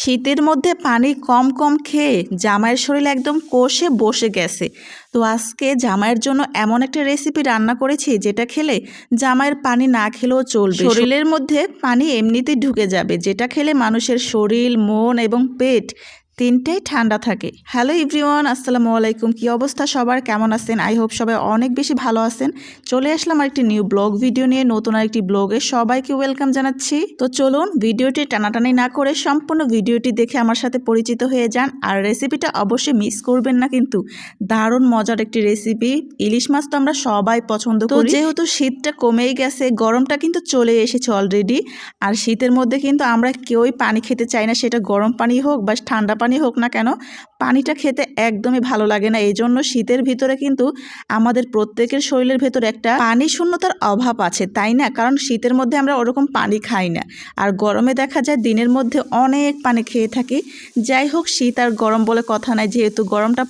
শীতের মধ্যে পানি কম কম খেয়ে জামাইয়ের শরীর একদম কষে বসে গেছে। তো আজকে জামাইয়ের জন্য এমন একটা রেসিপি রান্না করেছি যেটা খেলে জামাইয়ের পানি না খেলেও চলবে। শরীরের মধ্যে পানি এমনিতেই ঢুকে যাবে, যেটা খেলে মানুষের শরীর, মন এবং পেট তিনটাই ঠান্ডা থাকে। হ্যালো এভরিওয়ান, আসসালামু আলাইকুম। কি অবস্থা সবার, কেমন আছেন? আই হোপ সবাই অনেক বেশি ভালো আছেন। চলে আসলাম আরেকটি নিউ ব্লগ ভিডিও নিয়ে, নতুন আরেকটি ব্লগে সবাইকে ওয়েলকাম জানাচ্ছি। তো চলুন ভিডিওটি টানাটানি না করে সম্পূর্ণ ভিডিওটি দেখে আমার সাথে পরিচিত হয়ে যান। আর রেসিপিটা অবশ্যই মিস করবেন না, কিন্তু দারুণ মজার একটি রেসিপি। ইলিশ মাছ তো আমরা সবাই পছন্দ করি, যেহেতু শীতটা কমেই গেছে, গরমটা কিন্তু চলে এসেছে অলরেডি। আর শীতের মধ্যে কিন্তু আমরা কেউই পানি খেতে চাই না, সেটা গরম পানি হোক বা ঠান্ডা পানি হোক না কেন, পানিটা খেতে একদমই ভালো লাগে না। এই জন্য শীতের ভিতরে কিন্তু আমাদের প্রত্যেকের শরীরের ভেতরে একটা পানি শূন্যতার অভাব আছে, তাই না? কারণ শীতের মধ্যে আমরা ওরকম পানি খাই না, আর গরমে দেখা যায় দিনের মধ্যে অনেক পানি খেয়ে থাকি। যাই হোক, শীত আর গরম বলে কথা নাই, যেহেতু গরমটা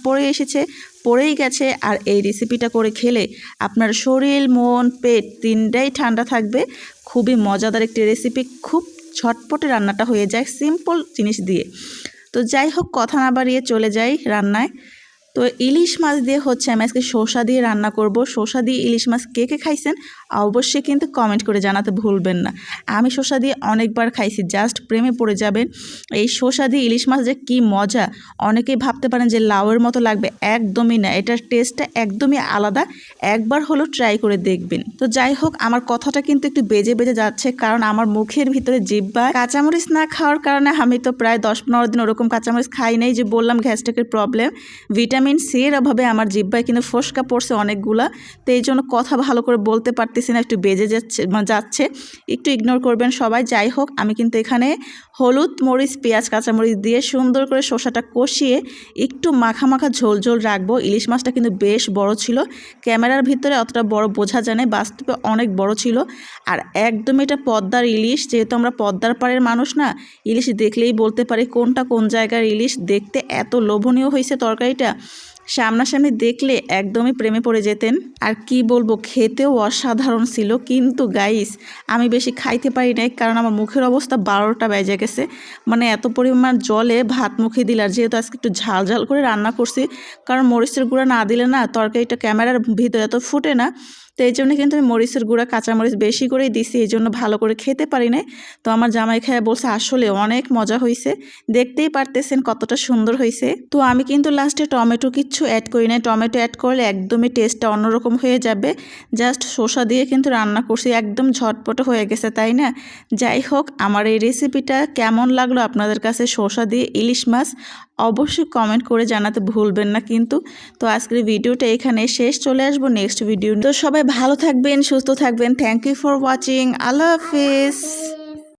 পড়েই গেছে। আর এই রেসিপিটা করে খেলে আপনার শরীর, মন, পেট তিনটাই ঠান্ডা থাকবে। খুবই মজাদার একটি রেসিপি, খুব ঝটপটে রান্নাটা হয়ে যায় সিম্পল জিনিস দিয়ে। তো যাই হোক, কথা না বাড়িয়ে চলে যাই রান্নায়। তো ইলিশ মাছ দিয়ে আমি আজকে শসা দিয়ে রান্না করব। শসা দিয়ে ইলিশ মাছ কে কে খাইছেন অবশ্যই কিন্তু কমেন্ট করে জানাতে ভুলবেন না। আমি শসা দিয়ে অনেকবার খাইছি, জাস্ট প্রেমে পড়ে যাবেন। এই শসা দিয়ে ইলিশ মাছ যে কী মজা! অনেকেই ভাবতে পারেন যে লাউয়ের মতো লাগবে, একদমই না। এটার টেস্টটা একদমই আলাদা, একবার হলো ট্রাই করে দেখবেন। তো যাই হোক, আমার কথাটা কিন্তু একটু বেজে বেজে যাচ্ছে, কারণ আমার মুখের ভিতরে জিহ্বায় কাঁচামরিচ না খাওয়ার কারণে আমি তো প্রায় 10-15 দিন ওরকম কাঁচামরিচ খাই নাই। যে বললাম গ্যাস্ট্রিকের প্রবলেম, ভিটামিন সি এর অভাবে আমার জিহ্বায় কিন্তু ফোসকা পড়ছে অনেকগুলা। তো এই জন্য কথা ভালো করে বলতে পারতেছি না, একটু বেজে যাচ্ছে, একটু ইগনোর করবেন সবাই। যাই হোক, আমি কিন্তু এখানে হলুদ, মরিচ, পেঁয়াজ, কাঁচামরিচ দিয়ে সুন্দর করে শসাটা কষিয়ে একটু মাখা মাখা ঝোল ঝোল রাখবো। ইলিশ মাছটা কিন্তু বেশ বড় ছিল, ক্যামেরার ভিতরে অতটা বড় বোঝা যায় না, বাস্তবে অনেক বড় ছিল। আর একদম এটা পদ্মার ইলিশ, যেহেতু আমরা পদ্মার পাড়ের মানুষ না, ইলিশ দেখলেই বলতে পারি কোনটা কোন জায়গার ইলিশ। দেখতে এত লোভনীয় হয়েছে তরকারিটা, সামনাসামনি দেখলে একদমই প্রেমে পড়ে যেতেন। আর কি বলবো, খেতেও অসাধারণ ছিল। কিন্তু গাইস, আমি বেশি খাইতে পারি নাই, কারণ আমার মুখের অবস্থা 12টা বেজে গেছে। মানে এত পরিমাণ জলে ভাত মুখে দিল। আর যেহেতু আজকে একটু ঝাল ঝাল করে রান্না করছি, কারণ মরিচের গুঁড়া না দিলে না তরকারিটা ক্যামেরার ভিতরে এত ফুটে না। তো এই জন্য কিন্তু আমি মরিচের গুঁড়া, কাঁচামরিচ বেশি করেই দিছি, এই জন্য ভালো করে খেতে পারি না। তো আমার জামাই খায় বলছে আসলে অনেক মজা হয়েছে, দেখতেই পারতেছেন কতটা সুন্দর হয়েছে। তো আমি কিন্তু লাস্টে টমেটো কিচ্ছু অ্যাড করি না, টমেটো অ্যাড করলে একদমই টেস্টটা অন্যরকম হয়ে যাবে। জাস্ট শসা দিয়ে কিন্তু রান্না করছি, একদম ঝটপট হয়ে গেছে, তাই না? যাই হোক, আমার এই রেসিপিটা কেমন লাগলো আপনাদের কাছে, শসা দিয়ে ইলিশ মাছ, অবশ্যই কমেন্ট করে জানাতে ভুলবেন না কিন্তু। তো আজকের ভিডিওটা এখানে শেষ, চলে আসবো নেক্সট ভিডিও। তো সবাই ভালো থাকবেন, সুস্থ থাকবেন। Thank you for watching. আল্লাহ হাফিজ।